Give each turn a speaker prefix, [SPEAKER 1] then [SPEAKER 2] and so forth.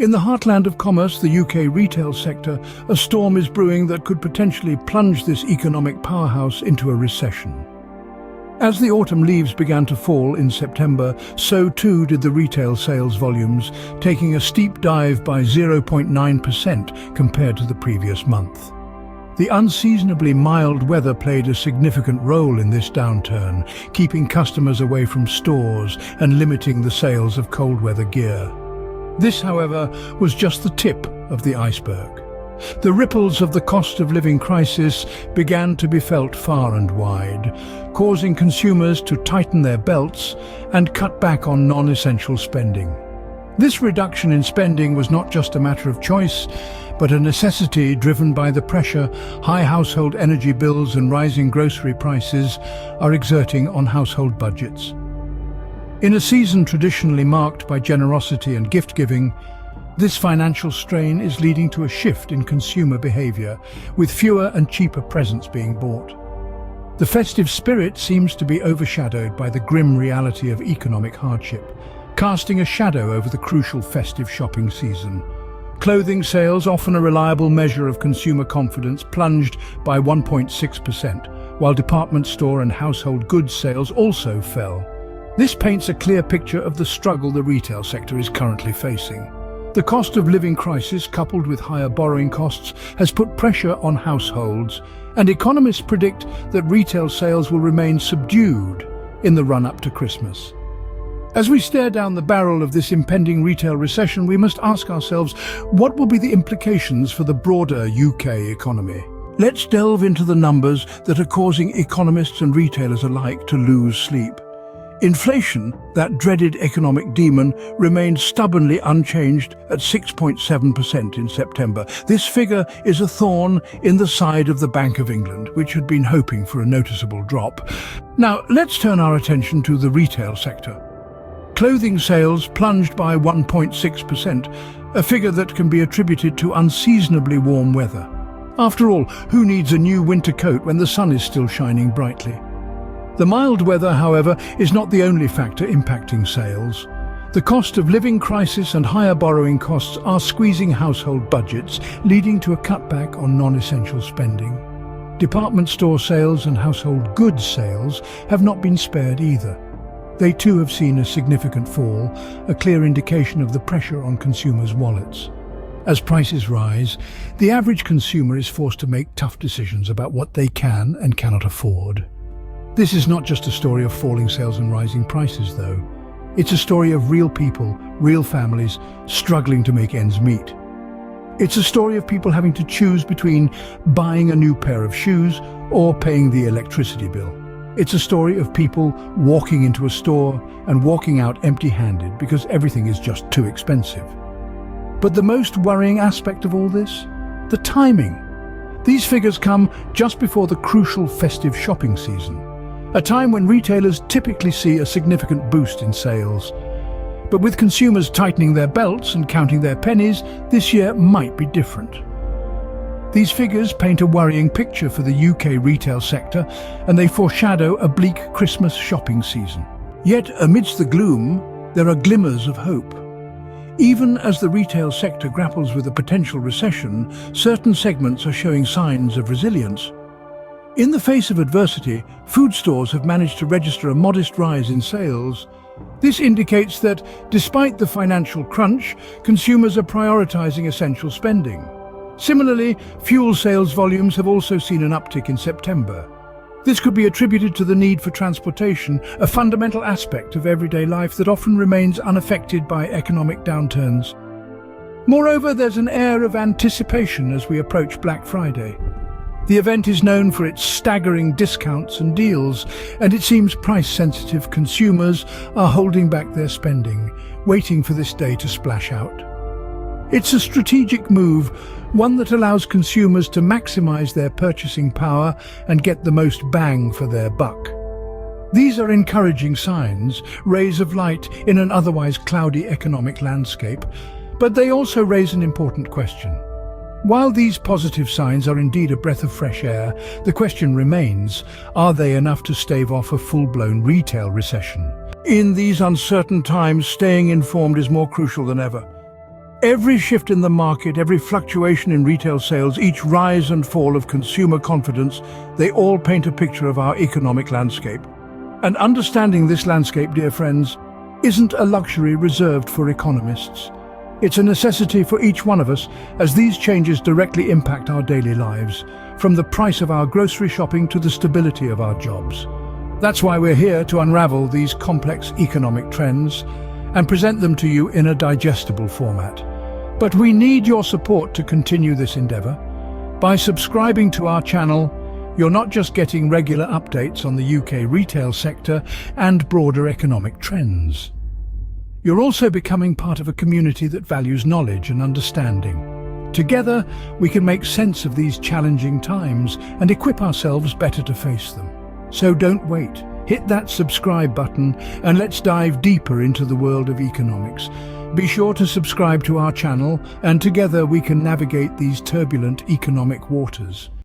[SPEAKER 1] In the heartland of commerce, the UK retail sector, a storm is brewing that could potentially plunge this economic powerhouse into a recession. As the autumn leaves began to fall in September, so too did the retail sales volumes, taking a steep dive by 0.9% compared to the previous month. The unseasonably mild weather played a significant role in this downturn, keeping customers away from stores and limiting the sales of cold weather gear. This, however, was just the tip of the iceberg. The ripples of the cost of living crisis began to be felt far and wide, causing consumers to tighten their belts and cut back on non-essential spending. This reduction in spending was not just a matter of choice, but a necessity driven by the pressure high household energy bills and rising grocery prices are exerting on household budgets. In a season traditionally marked by generosity and gift-giving, this financial strain is leading to a shift in consumer behavior, with fewer and cheaper presents being bought. The festive spirit seems to be overshadowed by the grim reality of economic hardship, casting a shadow over the crucial festive shopping season. Clothing sales, often a reliable measure of consumer confidence, plunged by 1.6%, while department store and household goods sales also fell. This paints a clear picture of the struggle the retail sector is currently facing. The cost of living crisis, coupled with higher borrowing costs, has put pressure on households, and economists predict that retail sales will remain subdued in the run-up to Christmas. As we stare down the barrel of this impending retail recession, we must ask ourselves, what will be the implications for the broader UK economy? Let's delve into the numbers that are causing economists and retailers alike to lose sleep. Inflation, that dreaded economic demon, remained stubbornly unchanged at 6.7% in September. This figure is a thorn in the side of the Bank of England, which had been hoping for a noticeable drop. Now, let's turn our attention to the retail sector. Clothing sales plunged by 1.6%, a figure that can be attributed to unseasonably warm weather. After all, who needs a new winter coat when the sun is still shining brightly? The mild weather, however, is not the only factor impacting sales. The cost of living crisis and higher borrowing costs are squeezing household budgets, leading to a cutback on non-essential spending. Department store sales and household goods sales have not been spared either. They too have seen a significant fall, a clear indication of the pressure on consumers' wallets. As prices rise, the average consumer is forced to make tough decisions about what they can and cannot afford. This is not just a story of falling sales and rising prices, though. It's a story of real people, real families, struggling to make ends meet. It's a story of people having to choose between buying a new pair of shoes or paying the electricity bill. It's a story of people walking into a store and walking out empty-handed because everything is just too expensive. But the most worrying aspect of all this? The timing. These figures come just before the crucial festive shopping season, a time when retailers typically see a significant boost in sales. But with consumers tightening their belts and counting their pennies, this year might be different. These figures paint a worrying picture for the UK retail sector, and they foreshadow a bleak Christmas shopping season. Yet, amidst the gloom, there are glimmers of hope. Even as the retail sector grapples with a potential recession, certain segments are showing signs of resilience. In the face of adversity, food stores have managed to register a modest rise in sales. This indicates that, despite the financial crunch, consumers are prioritizing essential spending. Similarly, fuel sales volumes have also seen an uptick in September. This could be attributed to the need for transportation, a fundamental aspect of everyday life that often remains unaffected by economic downturns. Moreover, there's an air of anticipation as we approach Black Friday. The event is known for its staggering discounts and deals, and it seems price-sensitive consumers are holding back their spending, waiting for this day to splash out. It's a strategic move, one that allows consumers to maximize their purchasing power and get the most bang for their buck. These are encouraging signs, rays of light in an otherwise cloudy economic landscape, but they also raise an important question. While these positive signs are indeed a breath of fresh air, the question remains, are they enough to stave off a full-blown retail recession? In these uncertain times, staying informed is more crucial than ever. Every shift in the market, every fluctuation in retail sales, each rise and fall of consumer confidence, they all paint a picture of our economic landscape. And understanding this landscape, dear friends, isn't a luxury reserved for economists. It's a necessity for each one of us, as these changes directly impact our daily lives, from the price of our grocery shopping to the stability of our jobs. That's why we're here to unravel these complex economic trends and present them to you in a digestible format. But we need your support to continue this endeavor. By subscribing to our channel, you're not just getting regular updates on the UK retail sector and broader economic trends. You're also becoming part of a community that values knowledge and understanding. Together, we can make sense of these challenging times and equip ourselves better to face them. So don't wait. Hit that subscribe button and let's dive deeper into the world of economics. Be sure to subscribe to our channel, and together we can navigate these turbulent economic waters.